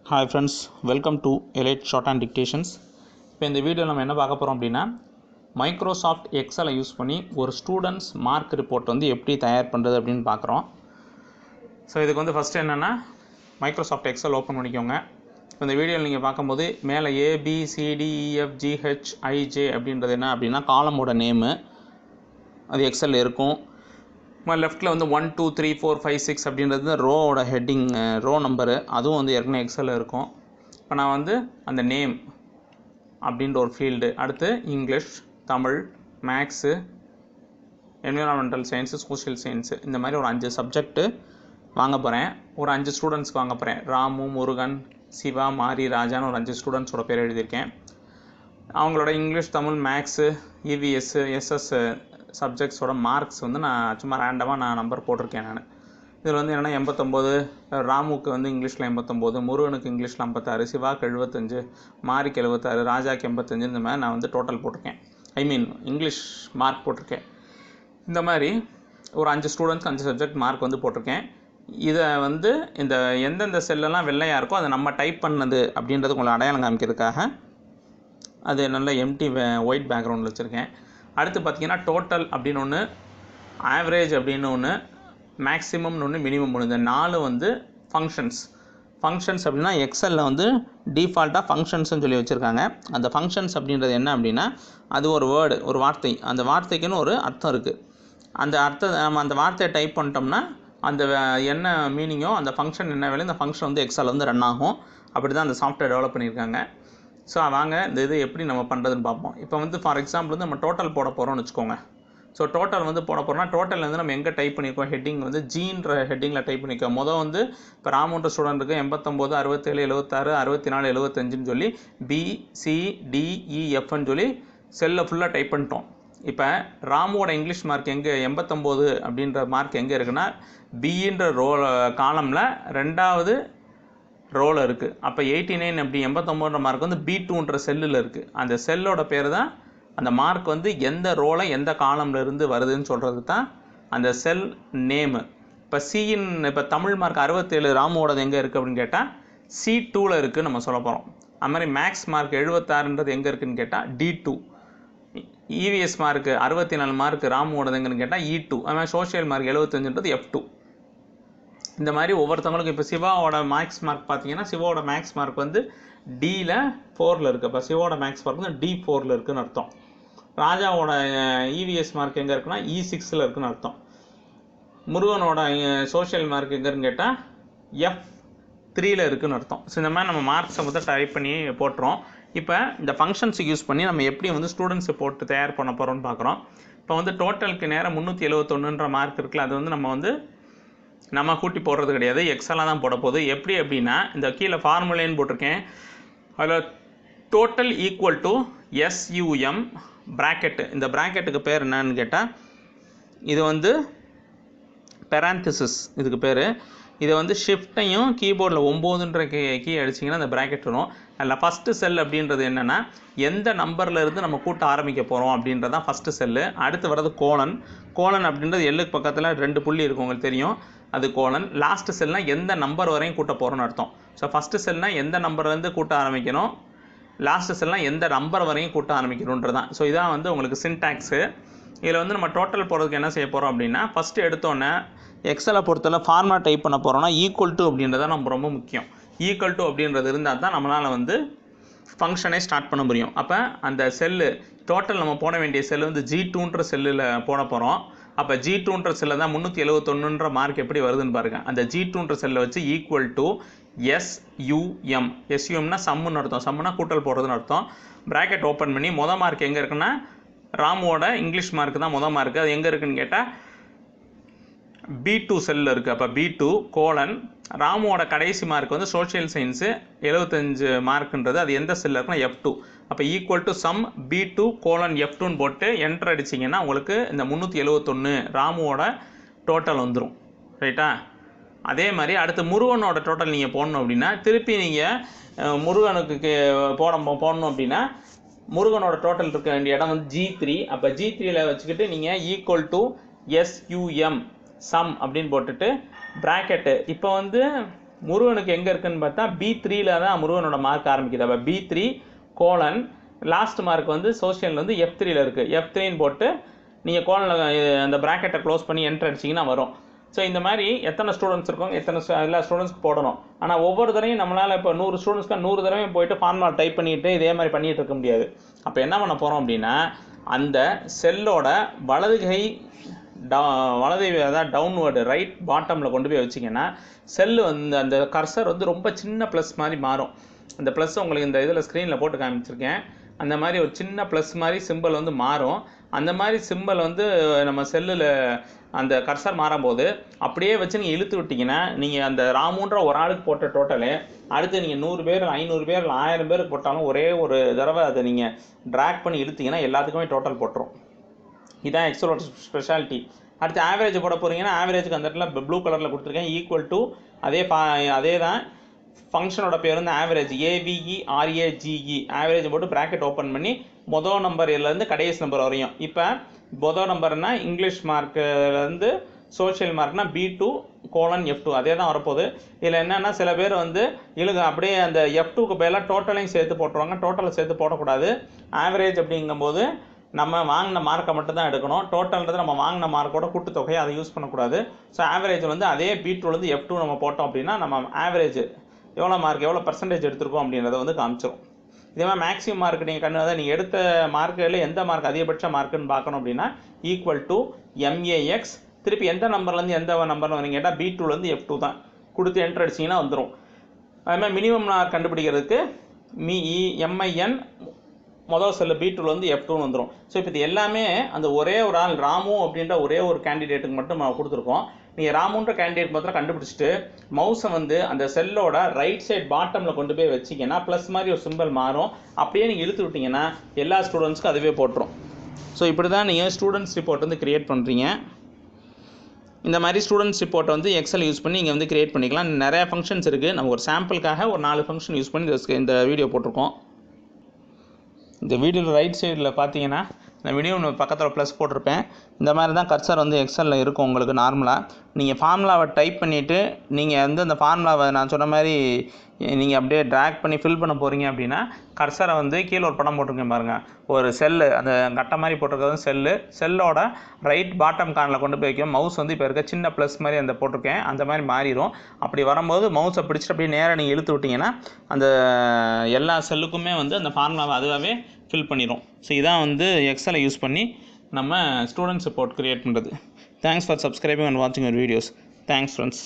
Hi friends, welcome to Elite Shorthand Dictations. இப்போ இந்த video நம்ம என்ன பார்க்க போகிறோம் அப்படின்னா மைக்ரோசாஃப்ட் எக்ஸலை யூஸ் பண்ணி ஒரு ஸ்டூடெண்ட்ஸ் மார்க் ரிப்போர்ட் வந்து எப்படி தயார் பண்ணுறது அப்படின்னு பார்க்குறோம். ஸோ இதுக்கு வந்து ஃபஸ்ட்டு என்னென்னா மைக்ரோசாஃப்ட் எக்ஸல் ஓப்பன் பண்ணிக்கோங்க. இந்த வீடியோவில் நீங்கள் பார்க்கும்போது மேலே ABCDEFGHIJ அப்படின்றது என்ன அப்படின்னா காலமோட நேமு அது எக்ஸலில் இருக்கும். லெஃப்ட்டில் வந்து 1 2 3 4 5 6 அப்படின்றது ரோவோட ஹெட்டிங் ரோ நம்பரு, அதுவும் வந்து ஏற்கனவே எக்ஸலில் இருக்கும். இப்போ நான் வந்து அந்த நேம் அப்படின்ற ஒரு ஃபீல்டு, அடுத்து English, Tamil, maths, environmental science, social science, இந்த மாதிரி ஒரு 5 சப்ஜெக்ட்டு வாங்க போகிறேன். ஒரு 5 ஸ்டூடெண்ட்ஸ்க்கு வாங்க போகிறேன். ராமு, முருகன், சிவா, மாரி, ராஜான்னு ஒரு 5 ஸ்டூடெண்ட்ஸோட பேர் எழுதியிருக்கேன். அவங்களோட English, Tamil, maths, EVS, SS சப்ஜெக்ட்ஸோட மார்க்ஸ் வந்து நான் சும்மா ரேண்டமாக நான் நம்பர் போட்டிருக்கேன். நான் இதில் வந்து என்னென்னா 89, ராமுக்கு வந்து இங்கிலீஷில் 89, முருகனுக்கு இங்கிலீஷில் 56, சிவாக்கு 75, மாரிக்கு 76, ராஜாக்கு 85, இந்த மாதிரி நான் வந்து டோட்டல் போட்டிருக்கேன். இங்கிலீஷ் மார்க் போட்டிருக்கேன். இந்த மாதிரி ஒரு 5 ஸ்டூடெண்ட்ஸ்க்கு 5 சப்ஜெக்ட் மார்க் வந்து போட்டிருக்கேன். இதை வந்து இந்த எந்தெந்த செல்லெல்லாம் வெள்ளையாக இருக்கோ அதை நம்ம டைப் பண்ணது அப்படின்றது உங்களை அடையாளம் காமிக்கிறதுக்காக அது நல்ல எம்டி ஒயிட் பேக்ரவுண்டில் வச்சுருக்கேன். அடுத்து பார்த்திங்கன்னா டோட்டல் அப்படின்னு ஒன்று, ஆவரேஜ் அப்படின்னு ஒன்று, மேக்ஸிமம்னு ஒன்று, மினிமம் ஒன்று. இந்த 4 வந்து ஃபங்க்ஷன்ஸ் அப்படின்னா எக்ஸலில் வந்து டிஃபால்ட்டாக ஃபங்க்ஷன்ஸ்னு சொல்லி வச்சுருக்காங்க. அந்த ஃபங்க்ஷன்ஸ் அப்படின்றது என்ன அப்படின்னா அது ஒரு வேர்டு, ஒரு வார்த்தை. அந்த வார்த்தைக்குன்னு ஒரு அர்த்தம் இருக்குது. அந்த நம்ம அந்த வார்த்தையை டைப் பண்ணிட்டோம்னா அந்த என்ன மீனிங்கோ அந்த ஃபங்க்ஷன் என்ன வேலை, இந்த ஃபங்க்ஷன் வந்து எக்ஸலில் வந்து ரன் ஆகும். அப்படி தான் அந்த சாஃப்ட்வேர் டெவலப் பண்ணியிருக்காங்க. ஸோ வாங்க இந்த இது எப்படி நம்ம பண்ணுறதுன்னு பார்ப்போம். இப்போ வந்து ஃபார் எக்ஸாம்பிள் வந்து நம்ம டோட்டல் போட போகிறோம்னு வச்சுக்கோங்க. ஸோ டோட்டல் வந்து போட போகிறோம்னா டோட்டல் வந்து நம்ம எங்கே டைப் பண்ணியிருக்கோம், ஹெட்டிங் வந்து ஜீன்ற ஹெட்டிங்கில் டைப் பண்ணியிருக்கோம். வந்து இப்போ ராமுன்ற ஸ்டூடெண்ட்டுக்கு 89, 67, 76, 64, 75ன்னு சொல்லி BCDEFன்னு சொல்லி செல்லில் ஃபுல்லாக டைப் பண்ணிட்டோம். இப்போ ராமுவோட இங்கிலீஷ் மார்க் எங்கே 89 அப்படின்ற மார்க் எங்கே இருக்குன்னா பின்ற காலமில் 2வது ரோவில் இருக்குது. அப்போ 89 அப்படி 89ன்ற மார்க் வந்து B2ன்ற செல்லில் இருக்குது. அந்த செல்லோட பேர் தான் அந்த மார்க் வந்து எந்த ரோவில் எந்த காலமில் இருந்து வருதுன்னு சொல்கிறது தான் அந்த செல் நேமு. இப்போ இப்போ தமிழ் மார்க் 67 ராமுவோடது எங்கே இருக்குது அப்படின்னு கேட்டால் C2ல் இருக்குதுன்னு நம்ம சொல்ல போகிறோம். அது மாதிரி மேக்ஸ் மார்க் 76ன்றது எங்கே இருக்குதுன்னு கேட்டால் D2. இவிஎஸ் மார்க் 64 மார்க் ராமுவோடது எங்கன்னு கேட்டால் E2. அது மாதிரி சோஷியல் மார்க் 75ன்றது F2. இந்த மாதிரி ஒவ்வொருத்தவங்களுக்கும் இப்போ சிவாவோட மேக்ஸ் மார்க் பார்த்தீங்கன்னா சிவாவோட மேக்ஸ் மார்க் வந்து Dயில் 4ல் இருக்குது. இப்போ சிவாவோட மேக்ஸ் மார்க் வந்து D4ல் இருக்குதுன்னு அர்த்தம். ராஜாவோட இவிஎஸ் மார்க் எங்கே இருக்குன்னா E6ல் இருக்குதுன்னு அர்த்தம். முருகனோட சோஷியல் மார்க் எங்கேன்னு கேட்டால் F3ல் இருக்குதுன்னு அர்த்தம். ஸோ இந்த மாதிரி நம்ம மார்க்ஸை வந்து டைப் பண்ணி போட்டுறோம். இப்போ இந்த ஃபங்க்ஷன்ஸுக்கு யூஸ் பண்ணி நம்ம எப்படி வந்து ஸ்டூடெண்ட்ஸை போட்டு தயார் பண்ண போகிறோம்னு பார்க்குறோம். இப்போ வந்து டோட்டலுக்கு நேரம் 371ன்ற மார்க் இருக்குல்ல, அது வந்து நம்ம கூட்டி போடுறது கிடையாது, எக்ஸலாக தான் போட போகுது. எப்படி அப்படின்னா இந்த கீழே ஃபார்முலேன்னு போட்டிருக்கேன். அதில் total equal to SUM bracket. இந்த ப்ராக்கெட்டுக்கு பேர் என்னன்னு கேட்டால் இது வந்து பெராந்திசிஸ் இதுக்கு பேர். இதை வந்து ஷிஃப்ட்டையும் கீபோர்டில் 9ன்ற கீ அடிச்சிங்கன்னா அந்த ப்ராக்கெட் வரும். அதில் ஃபஸ்ட்டு செல் அப்படின்றது என்னென்னா எந்த நம்பரில் இருந்து நம்ம கூட்ட ஆரம்பிக்க போகிறோம் அப்படின்றது தான் ஃபஸ்ட்டு செல்லு. அடுத்து வர்றது கோலன் அப்படின்றது எல்லுக்கு பக்கத்தில் 2 புள்ளி இருக்கும், உங்களுக்கு தெரியும், அது கோலன். லாஸ்ட் செல்னால் எந்த நம்பர் வரையும் கூட்ட போகிறோன்னு அர்த்தம். ஸோ ஃபஸ்ட்டு செல்னால் எந்த நம்பர்லேருந்து கூட்ட ஆரம்பிக்கணும், லாஸ்ட் செல்னால் எந்த நம்பர் வரையும் கூட்ட ஆரம்பிக்கணுன்றது தான். ஸோ இதான் வந்து உங்களுக்கு சின்டாக்ஸு. இதில் வந்து நம்ம டோட்டல் போடுறதுக்கு என்ன செய்ய போகிறோம் அப்படின்னா ஃபஸ்ட்டு எடுத்தோன்னே எக்ஸலை பொறுத்தவரை ஃபார்முலா டைப் பண்ண போகிறோம்னா ஈக்குவல் டு அப்படின்றத நம்ம ரொம்ப முக்கியம். ஈக்குவல் டு அப்படின்றது இருந்தால் தான் நம்மளால் வந்து ஃபங்க்ஷனே ஸ்டார்ட் பண்ண முடியும். அப்போ அந்த செல்லு டோட்டல் நம்ம போட வேண்டிய செல்லு வந்து G2ன்ற செல்லில் போட போகிறோம். அப்போ G2ன்ற செல்லில் தான் 371ன்ற மார்க் எப்படி வருதுன்னு பாருங்கள். அந்த G2ன்ற செல்லை வச்சு ஈக்குவல் டு SUMனா சம்முன்னு அர்த்தம். சம்முனா கூட்டல் போடுறதுன்னு அர்த்தம். ப்ராக்கெட் ஓப்பன் பண்ணி மார்க் எங்கே இருக்குன்னா ராமுவோட இங்கிலீஷ் மார்க் தான் மார்க். அது எங்கே இருக்குதுன்னு கேட்டால் B2 செல்லில் இருக்குது. அப்போ B2 கோலன் ராமுவோட கடைசி மார்க் வந்து சோஷியல் சயின்ஸு 75 மார்க்குன்றது அது எந்த செல்லில் இருக்குன்னா F2. அப்போ equal to sum B2 colon F2ன்னு போட்டு என்டர் அடிச்சிங்கன்னா உங்களுக்கு இந்த 371 ராமுவோட டோட்டல் வந்துடும். ரைட்டா? அதே மாதிரி அடுத்து முருகனோட டோட்டல் நீங்கள் போடணும் அப்படின்னா திருப்பி நீங்கள் முருகனுக்கு போடணும் அப்படின்னா முருகனோட டோட்டல் இருக்க வேண்டிய இடம் வந்து G3. அப்போ G3ல் வச்சுக்கிட்டு நீங்கள் ஈக்குவல் டு SUM சம் அப்படின்னு போட்டுட்டு ப்ராக்கெட்டு. இப்போ வந்து முருகனுக்கு எங்கே இருக்குதுன்னு பார்த்தா B3ல் தான் முருகனோட மார்க் ஆரம்பிக்குது. அப்போ B3 கோலன் லாஸ்ட் மார்க் வந்து சோஷியல் வந்து F3ல் இருக்குது. F3ன்னு போட்டு நீங்கள் கோலனில் அந்த ப்ராக்கெட்டை க்ளோஸ் பண்ணி என்ட்ரு அடிச்சிங்கன்னா வரும். ஸோ இந்த மாதிரி எத்தனை ஸ்டூடெண்ட்ஸ் இருக்காங்க, எல்லா ஸ்டூடெண்ட்ஸ்க்கு போடணும். ஆனால் ஒவ்வொரு தடவையும் நம்மளால் இப்போ 100 ஸ்டூடெண்ட்ஸ்க்கு 100 தடவையும் போயிட்டு ஃபார்முலா டைப் பண்ணிவிட்டு இதே மாதிரி பண்ணிகிட்டு இருக்க முடியாது. அப்போ என்ன பண்ண போகிறோம் அப்படின்னா, அந்த செல்லோட வலது அதாவது டவுன்வேர்டு ரைட் பாட்டமில் கொண்டு போய் வச்சிங்கன்னா செல்லு வந்து அந்த கர்சர் வந்து ரொம்ப சின்ன ப்ளஸ் மாதிரி மாறும். அந்த ப்ளஸ் உங்களுக்கு இந்த இதில் ஸ்க்ரீனில் போட்டு காமிச்சிருக்கேன். அந்த மாதிரி ஒரு சின்ன ப்ளஸ் மாதிரி சிம்பிள் வந்து மாறும். அந்த மாதிரி சிம்பிள் வந்து நம்ம செல்லில் அந்த கர்சர் மாறும்போது அப்படியே வச்சு நீங்கள் இழுத்து விட்டிங்கன்னா நீங்கள் அந்த ராமுன்ற ஒரு ஆளுக்கு போட்ட டோட்டலு அடுத்து நீங்கள் 100 பேர் 500 பேர் 1000 பேருக்கு போட்டாலும் ஒரே ஒரு தடவை அதை நீங்கள் ட்ராக் பண்ணி இழுத்திங்கன்னா எல்லாத்துக்குமே டோட்டல் போட்டுரும். இதான் எக்ஸலோட ஸ்பெஷாலிட்டி. அடுத்து ஆவரேஜ் போட போகிறீங்கன்னா ஆவரேஜுக்கு அந்த இடத்துல ப்ளூ கலரில் கொடுத்துருக்கேன். ஈக்குவல் டு அதே தான் ஃபங்க்ஷனோட பேர் வந்து ஆவரேஜ் AVERAGE. ஆவரேஜ் போட்டு ப்ராக்கெட் ஓப்பன் பண்ணி மொதல் நம்பர்லேருந்து கடைசி நம்பர் வரையும். இப்போ மொதல் நம்பர்னா இங்கிலீஷ் மார்க்குலேருந்து சோஷியல் மார்க்னா B2 கோலன் F2 அதே தான் வரப்போகுது. இதில் என்னென்னா சில பேர் வந்து அப்படியே அந்த F2க்கு பதிலாக டோட்டலையும் சேர்த்து போட்டுருவாங்க. டோட்டலை சேர்த்து போடக்கூடாது. ஆவரேஜ் அப்படிங்கும்போது நம்ம வாங்கின மார்க்கை மட்டும் தான் எடுக்கணும். டோட்டல்ன்றது நம்ம வாங்கின மார்க்கோட கூட்டுத்தொகையை அதை யூஸ் பண்ணக்கூடாது. ஸோ ஆவரேஜ் வந்து அதே B2லேருந்து F2 நம்ம போட்டோம் அப்படின்னா நம்ம ஆவரேஜ் எவ்வளோ மார்க் எவ்வளோ பர்சன்டேஜ் எடுத்திருக்கோம் அப்படின்றத வந்து காமிச்சிடும். இதே மாதிரி மேக்ஸிமம் மார்க் நீங்கள் எடுத்த மார்க்கில் எந்த மார்க் அதிகபட்ச மார்க்குன்னு பார்க்கணும் அப்படின்னா ஈக்குவல் டு MAX திருப்பி எந்த நம்பர்லேருந்து எந்த நம்பர்னு வரீங்க கேட்டால் B2லேருந்து F2 தான் கொடுத்து என்ட்ரு அடிச்சிங்கன்னா வந்துடும். அதுமாதிரி மினிமம் மார்க் கண்டுபிடிக்கிறதுக்கு MIN மொதல் செல்லு B2லேருந்து F2ன்னு வந்துடும். ஸோ இப்போ இது எல்லாமே அந்த ஒரே ஒரு ஆள் ராமு அப்படின்ற ஒரே ஒரு கேண்டிடேட்டுக்கு மட்டும் நம்ம கொடுத்துருக்கோம். நீங்கள் ராமுன்ற கேண்டிடேட் மாத்திரம் கண்டுபிடிச்சிட்டு மவுஸை வந்து அந்த செல்லோட ரைட் சைட் பாட்டமில் கொண்டு போய் வச்சிங்கன்னா ப்ளஸ் மாதிரி ஒரு சிம்பிள் மாறும். அப்படியே நீங்கள் இழுத்து விட்டிங்கன்னா எல்லா ஸ்டூடெண்ட்ஸ்க்கும் அதுவே போட்டுரும். ஸோ இப்படி தான் நீங்கள் ஸ்டூடெண்ட்ஸ் ரிப்போர்ட் வந்து க்ரியேட் பண்ணுறீங்க. இந்த மாதிரி ஸ்டூடெண்ட்ஸ் ரிப்போர்ட்டை வந்து எக்ஸல் யூஸ் பண்ணி நீங்கள் வந்து க்ரியேட் பண்ணிக்கலாம். நிறையா ஃபங்க்ஷன்ஸ் இருக்குது. நம்ம ஒரு சாம்பிளுக்காக ஒரு 4 ஃபங்க்ஷன் யூஸ் பண்ணி இந்த வீடியோ போட்டிருக்கோம். இந்த வீடியோவில் ரைட் சைடில் பார்த்தீங்கன்னா இந்த வீடியோ பக்கத்தில் ப்ளஸ் போட்டிருப்பேன். இந்த மாதிரி தான் கர்சர் வந்து எக்ஸலில் இருக்கும் உங்களுக்கு நார்மலாக. நீங்கள் ஃபார்முலாவை டைப் பண்ணிவிட்டு நீங்கள் வந்து அந்த ஃபார்முலாவை நான் சொன்ன மாதிரி நீங்கள் அப்படியே ட்ராக் பண்ணி ஃபில் பண்ண போகிறீங்க அப்படின்னா கர்சரை வந்து கீழே ஒரு படம் போட்டிருக்கேன் பாருங்கள். ஒரு செல்லு அந்த கட்டை மாதிரி போட்டிருக்கிறது செல்லோட ரைட் பாட்டம் கார்னில் கொண்டு போய் வைக்கும். மவுஸ் வந்து இப்போ இருக்க சின்ன ப்ளஸ் மாதிரி அந்த போட்டிருக்கேன் அந்த மாதிரி மாறிடும். அப்படி வரும்போது மவுஸை பிடிச்சிட்டு அப்படியே நேராக நீங்கள் இழுத்து விட்டிங்கன்னா அந்த எல்லா செல்லுக்குமே வந்து அந்த ஃபார்முலாவை அதுவாகவே ஃபில் பண்ணிடும். ஸோ இதான் வந்து எக்ஸலை யூஸ் பண்ணி நம்ம ஸ்டூடெண்ட்ஸ் ரிப்போர்ட் க்ரியேட் பண்ணுறது. தேங்க்ஸ் ஃபார் சப்ஸ்கிரைபிங் அண்ட் வாட்சிங் யுவர் வீடியோஸ். Thanks friends.